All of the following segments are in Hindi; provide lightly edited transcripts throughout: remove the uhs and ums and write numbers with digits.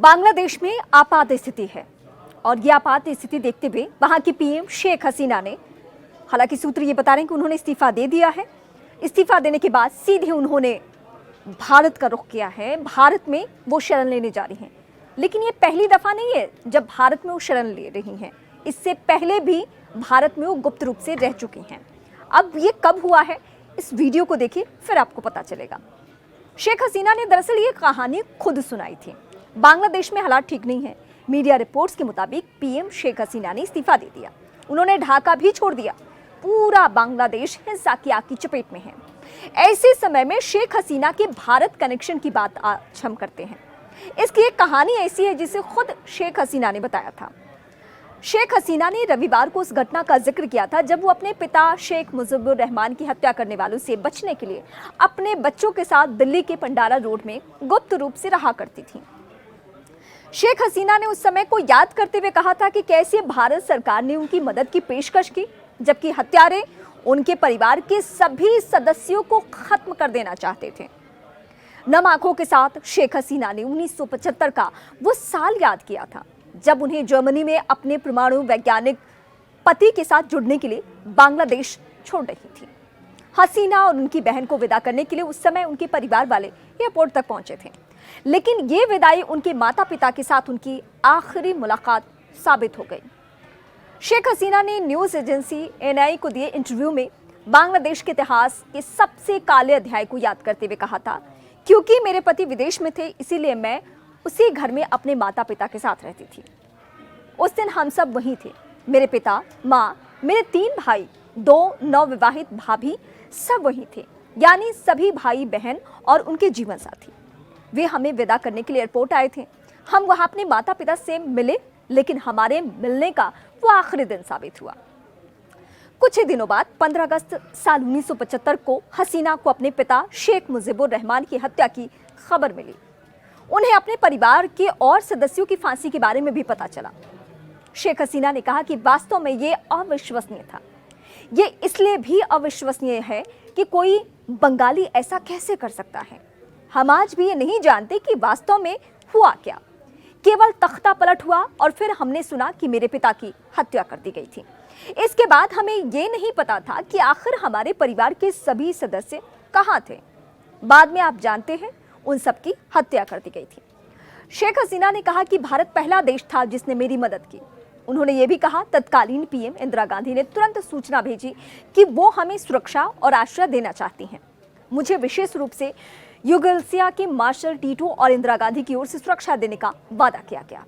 बांग्लादेश में आपात स्थिति है और ये आपात स्थिति देखते हुए वहां की पीएम शेख हसीना ने, हालांकि सूत्र ये बता रहे हैं कि उन्होंने इस्तीफा दे दिया है। इस्तीफा देने के बाद सीधे उन्होंने भारत का रुख किया है। भारत में वो शरण लेने जा रही हैं, लेकिन ये पहली दफा नहीं है जब भारत में वो शरण ले रही हैं। इससे पहले भी भारत में वो गुप्त रूप से रह चुकी हैं। अब ये कब हुआ है, इस वीडियो को देखिए, फिर आपको पता चलेगा। शेख हसीना ने दरअसल ये कहानी खुद सुनाई थी। बांग्लादेश में हालात ठीक नहीं है। मीडिया रिपोर्ट्स के मुताबिक पीएम शेख हसीना ने इस्तीफा दे दिया। उन्होंने ढाका भी छोड़ दिया। पूरा बांग्लादेश हिंसा की आग की चपेट में है। ऐसे समय में शेख हसीना के भारत कनेक्शन की बात आज हम करते हैं। इसकी एक कहानी ऐसी है जिसे खुद शेख हसीना ने बताया था। शेख हसीना ने रविवार को उस घटना का जिक्र किया था जब वो अपने पिता शेख मुजीबुर रहमान की हत्या करने वालों से बचने के लिए अपने बच्चों के साथ दिल्ली के पंडारा रोड में गुप्त रूप से रहा करती थी। शेख हसीना ने उस समय को याद करते हुए कहा था कि कैसे भारत सरकार ने उनकी मदद की पेशकश की, जबकि हत्यारे उनके परिवार के सभी सदस्यों को खत्म कर देना चाहते थे। नम आंखों के साथ शेख हसीना ने 1975 का वो साल याद किया था जब उन्हें जर्मनी में अपने परमाणु वैज्ञानिक पति के साथ जुड़ने के लिए बांग्लादेश छोड़ रही थी। हसीना और उनकी बहन को विदा करने के लिए उस समय उनके परिवार वाले एयरपोर्ट तक पहुंचे थे, लेकिन ये विदाई उनके माता पिता के साथ उनकी आखिरी मुलाकात साबित हो गई। शेख हसीना ने न्यूज एजेंसी एनआई को दिए इंटरव्यू में बांग्लादेश के इतिहास के सबसे काले अध्याय को याद करते हुए कहा था, क्योंकि मेरे पति विदेश में थे इसीलिए मैं उसी घर में अपने माता पिता के साथ रहती थी। उस दिन हम सब वहीं थे, मेरे पिता, माँ, मेरे 3 भाई, 2 नवविवाहित भाभी, सब वहीं थे, यानी सभी भाई बहन और उनके जीवन साथी। वे हमें विदा करने के लिए एयरपोर्ट आए थे। हम वहां अपने माता पिता से मिले, लेकिन हमारे मिलने का वो आखिरी दिन साबित हुआ। कुछ ही दिनों बाद 15 अगस्त साल 1975 को हसीना को अपने पिता शेख मुजीबुर रहमान की हत्या की खबर मिली। उन्हें अपने परिवार के और सदस्यों की फांसी के बारे में भी पता चला। शेख हसीना ने कहा कि वास्तव में ये अविश्वसनीय था। ये इसलिए भी अविश्वसनीय है कि कोई बंगाली ऐसा कैसे कर सकता है। हम आज भी ये नहीं जानते कि वास्तव में हुआ क्या। केवल तख्ता पलट हुआ और फिर हमने सुना कि मेरे पिता की हत्या कर दी गई थी। इसके बाद हमें ये नहीं पता था कि आखिर हमारे परिवार के सभी सदस्य कहाँ थे। बाद में आप जानते हैं, उन सब की हत्या कर दी गई थी। शेख हसीना ने कहा कि भारत पहला देश था जिसने मेरी मदद की। उन्होंने ये भी कहा, तत्कालीन पीएम इंदिरा गांधी ने तुरंत सूचना भेजी कि वो हमें सुरक्षा और आश्रय देना चाहती हैं। मुझे विशेष रूप से युगोस्लाविया के मार्शल टीटो और इंदिरा गांधी की ओर से सुरक्षा देने का वादा किया गया।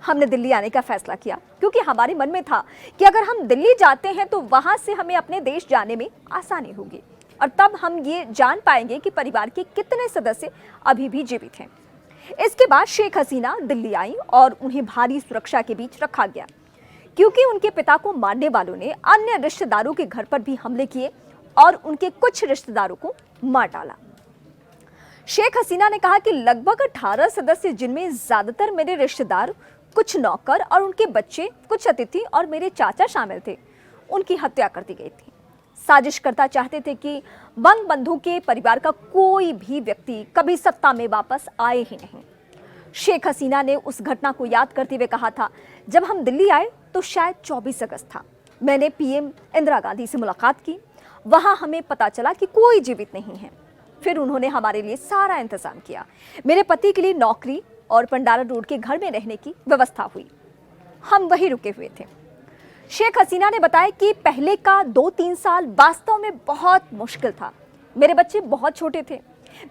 हमने दिल्ली आने का फैसला किया क्योंकि हमारे मन में था कि अगर हम दिल्ली जाते हैं तो वहां से हमें अपने देश जाने में आसानी होगी और तब हम ये जान पाएंगे कि परिवार के कितने सदस्य अभी भी जीवित हैं। इसके बाद शेख हसीना दिल्ली आई और उन्हें भारी सुरक्षा के बीच रखा गया क्योंकि उनके पिता को मारने वालों ने अन्य रिश्तेदारों के घर पर भी हमले किए और उनके कुछ रिश्तेदारों को मार डाला। शेख हसीना ने कहा कि लगभग 18 सदस्य, जिनमें ज्यादातर मेरे रिश्तेदार, कुछ नौकर और उनके बच्चे, कुछ अतिथि और मेरे चाचा शामिल थे, उनकी हत्या कर दी गई थी। साजिशकर्ता चाहते थे कि बंगबंधु के परिवार का कोई भी व्यक्ति कभी सत्ता में वापस आए ही नहीं। शेख हसीना ने उस घटना को याद करते हुए कहा था, जब हम दिल्ली आए तो शायद 24 अगस्त था। मैंने पीएम इंदिरा गांधी से मुलाकात की। वहां हमें पता चला कि कोई जीवित नहीं है। फिर उन्होंने हमारे लिए सारा इंतजाम किया। मेरे पति के लिए नौकरी और पंडारा रोड के घर में रहने की व्यवस्था हुई। हम वहीं रुके हुए थे। शेख हसीना ने बताया कि पहले का 2-3 साल वास्तव में बहुत मुश्किल था। मेरे बच्चे बहुत छोटे थे।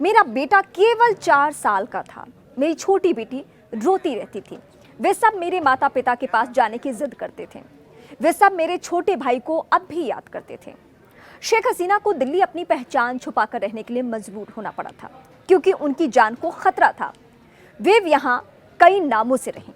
मेरा बेटा केवल 4 साल का था। मेरी छोटी बेटी रोती रहती थी। वे सब मेरे माता पिता के पास जाने की जिद करते थे। वे सब मेरे छोटे भाई को अब भी याद करते थे। शेख हसीना को दिल्ली अपनी पहचान छुपाकर रहने के लिए मजबूर होना पड़ा था क्योंकि उनकी जान को खतरा था। वे यहाँ कई नामों से रहीं।